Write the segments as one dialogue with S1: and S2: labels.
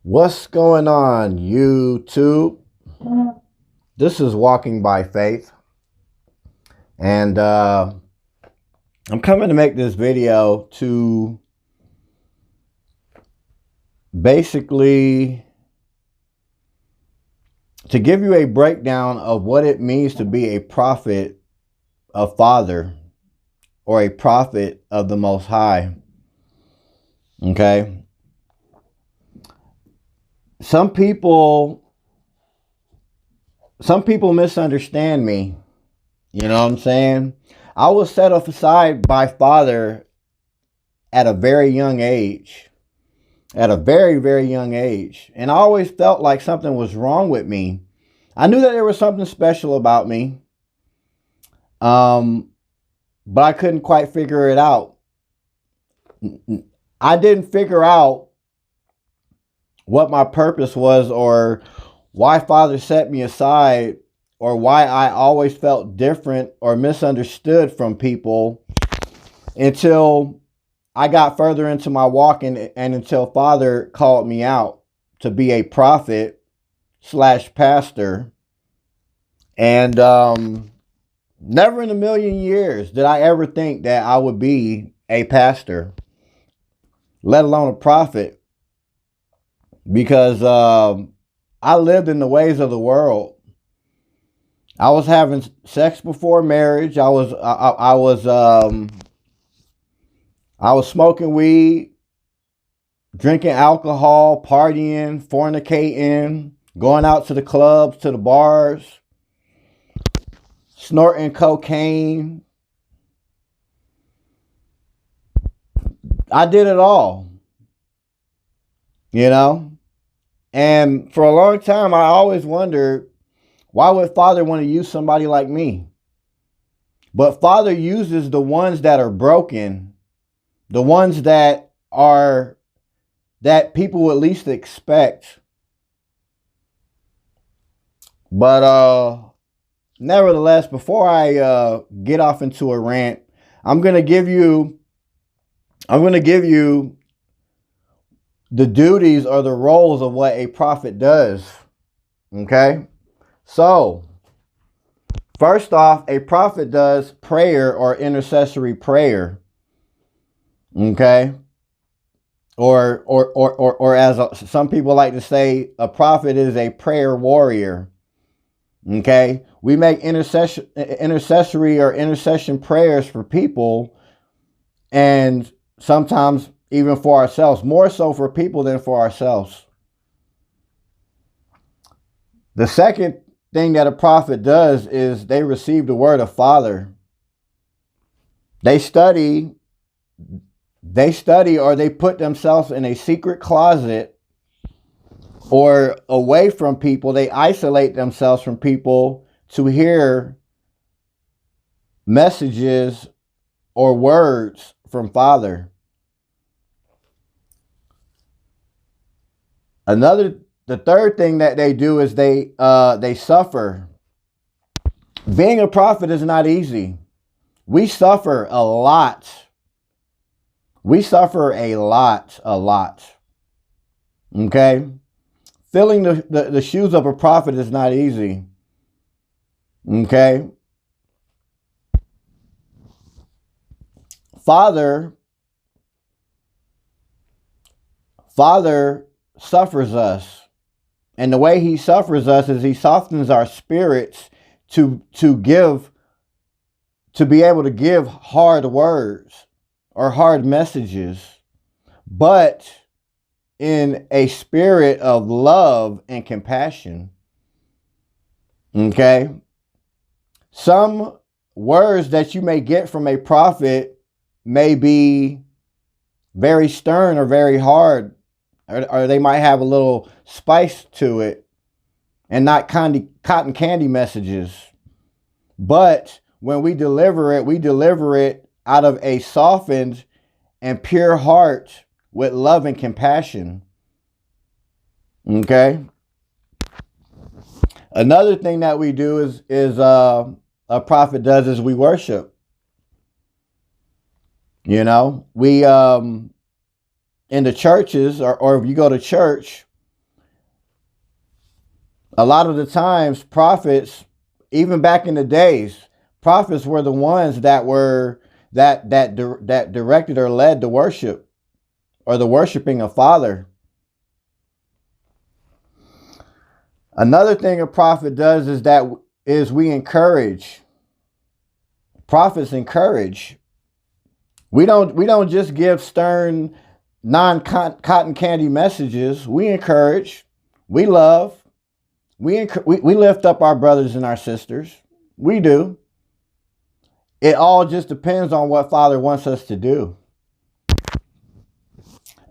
S1: What's going on, YouTube? This is Walking by Faith, and I'm coming to make this video to basically give you a breakdown of what it means to be a prophet of Father or a prophet of the Most High. Okay? Some people misunderstand me. You know what I'm saying? I was set aside by Father at a very young age. At a very, very young age. And I always felt like something was wrong with me. I knew that there was something special about me. But I couldn't quite figure it out. I didn't figure out what my purpose was, or why Father set me aside, or why I always felt different or misunderstood from people until I got further into my walk and until Father called me out to be a prophet / pastor. And never in a million years did I ever think that I would be a pastor, let alone a prophet, because I lived in the ways of the world. I was having sex before marriage. I was smoking weed, drinking alcohol, partying, fornicating, going out to the clubs, to the bars, snorting cocaine. I did it all, you know? And for a long time, I always wondered, why would Father want to use somebody like me? But Father uses the ones that are broken, the ones that people at least expect. But nevertheless, before I get off into a rant, I'm gonna give you the duties or the roles of what a prophet does. Okay? So, first off, a prophet does prayer or intercessory prayer. Okay? Or as some people like to say, a prophet is a prayer warrior. Okay? We make intercessory or intercession prayers for people, and sometimes even for ourselves, more so for people than for ourselves. The second thing that a prophet does is they receive the word of Father. They study or they put themselves in a secret closet or away from people. They isolate themselves from people to hear messages or words from Father. The third thing that they do is they suffer. Being a prophet is not easy. We suffer a lot. We suffer a lot. Okay? Filling the shoes of a prophet is not easy. Okay? Father suffers us. And the way he suffers us is he softens our spirits to be able to give hard words or hard messages, but in a spirit of love and compassion. Okay? Some words that you may get from a prophet may be very stern or very hard, or they might have a little spice to it and not cotton candy messages. But when we deliver it out of a softened and pure heart with love and compassion. Okay? Another thing that we do is a prophet does is we worship. You know, we in the churches, or if you go to church, A lot of the times, prophets, even back in the days, prophets were the ones that were that directed or led the worship or the worshiping of Father. Another thing a prophet does is we encourage. Prophets encourage. We don't just give stern, non-cotton candy messages. We encourage. We love. We lift up our brothers and our sisters. We do. It all just depends on what Father wants us to do.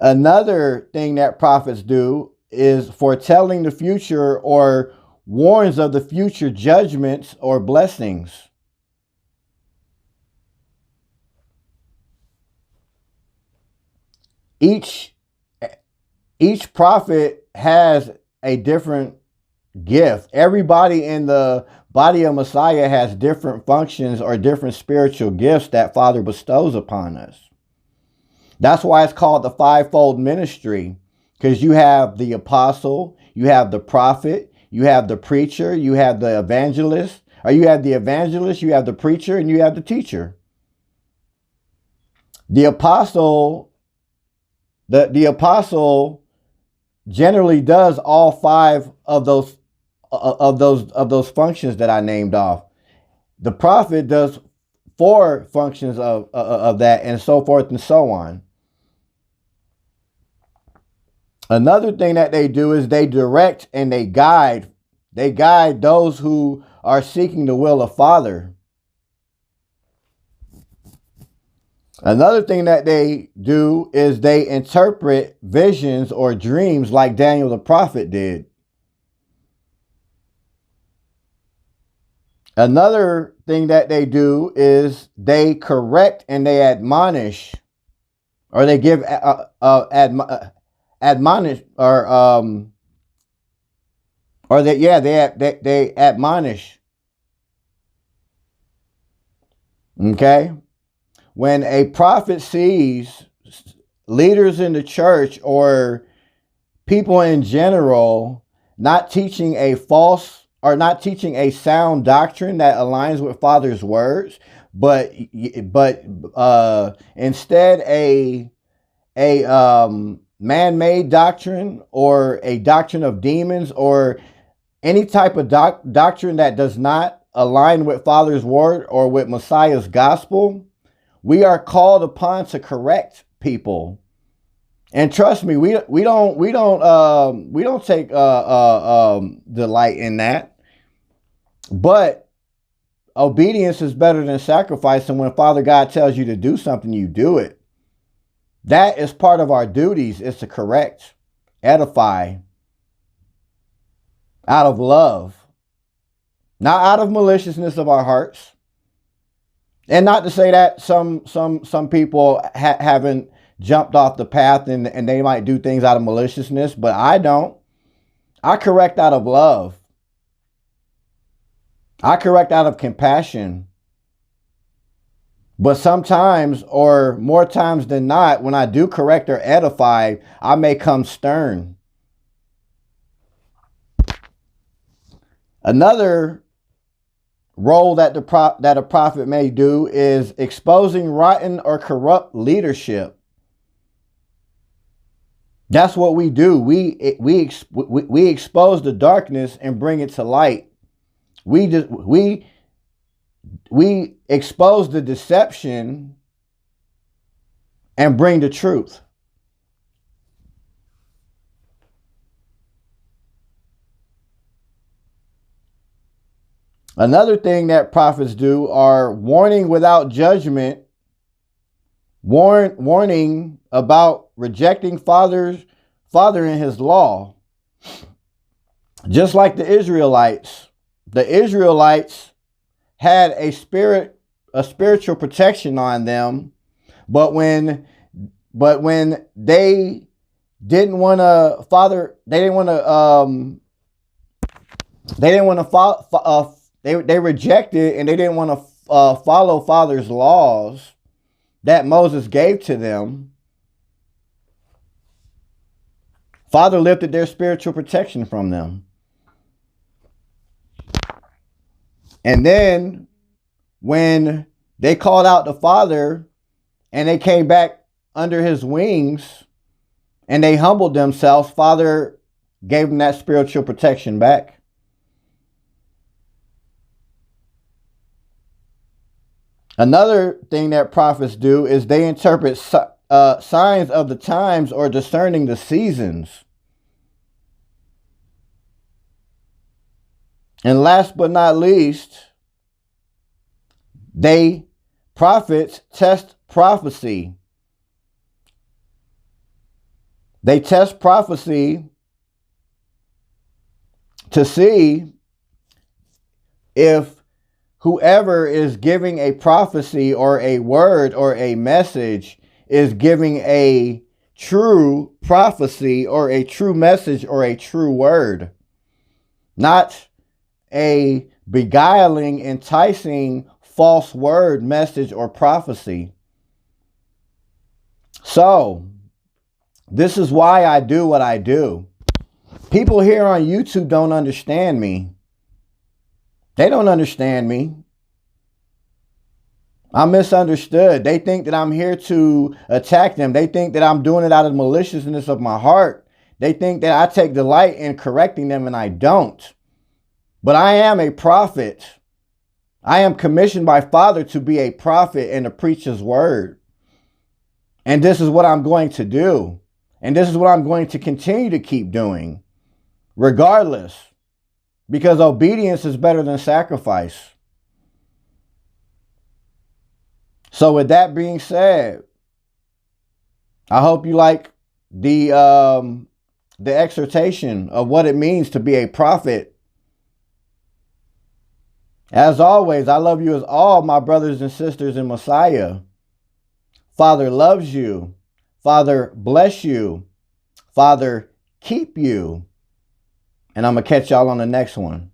S1: Another thing that prophets do is foretelling the future or warns of the future judgments or blessings. Each prophet has a different gift. Everybody in the body of Messiah has different functions or different spiritual gifts that Father bestows upon us. That's why it's called the fivefold ministry, because you have the apostle, you have the prophet, you have the preacher, you have the evangelist, or you have the evangelist, you have the preacher, and you have the teacher. The apostle generally does all five of those functions that I named off. The prophet does 4 functions of that, and so forth and so on. Another thing that they do is they direct and they guide. They guide those who are seeking the will of Father. Another thing that they do is they interpret visions or dreams like Daniel the prophet did. Another thing that they do is they correct and they admonish, or they give admonish, or they admonish. Okay, when a prophet sees leaders in the church or people in general not teaching a false or not teaching a sound doctrine that aligns with Father's words, but instead a man-made doctrine or a doctrine of demons or any type of doctrine that does not align with Father's word or with Messiah's gospel, we are called upon to correct people. And trust me, we don't take delight in that. But obedience is better than sacrifice, and when Father God tells you to do something, you do it. That is part of our duties, is to correct, edify, out of love, not out of maliciousness of our hearts. And not to say that some people haven't jumped off the path and they might do things out of maliciousness, but I don't. I correct out of love. I correct out of compassion. But sometimes, or more times than not, when I do correct or edify, I may come stern. Another role that a prophet may do is exposing rotten or corrupt leadership. That's what we do. We expose the darkness and bring it to light. We expose the deception and bring the truth. Another thing that prophets do are warning without judgment, warning about rejecting Father in his law. Just like the Israelites had a spiritual protection on them, but when they didn't want to they rejected and they didn't want to follow Father's laws that Moses gave to them. Father lifted their spiritual protection from them. And then when they called out the Father and they came back under his wings and they humbled themselves, Father gave them that spiritual protection back. Another thing that prophets do is they interpret signs of the times or discerning the seasons. And last but not least, prophets test prophecy. They test prophecy to see if whoever is giving a prophecy or a word or a message is giving a true prophecy or a true message or a true word. Not a beguiling, enticing, false word, message, or prophecy. So, this is why I do what I do. People here on YouTube don't understand me. They don't understand me. I'm misunderstood. They think that I'm here to attack them. They think that I'm doing it out of the maliciousness of my heart. They think that I take delight in correcting them, and I don't. But I am a prophet. I am commissioned by Father to be a prophet and to preach his word. And this is what I'm going to do. And this is what I'm going to continue to keep doing, regardless. Because obedience is better than sacrifice. So with that being said, I hope you like the exhortation of what it means to be a prophet. As always, I love you as all my brothers and sisters in Messiah. Father loves you. Father bless you. Father keep you. And I'm going to catch y'all on the next one.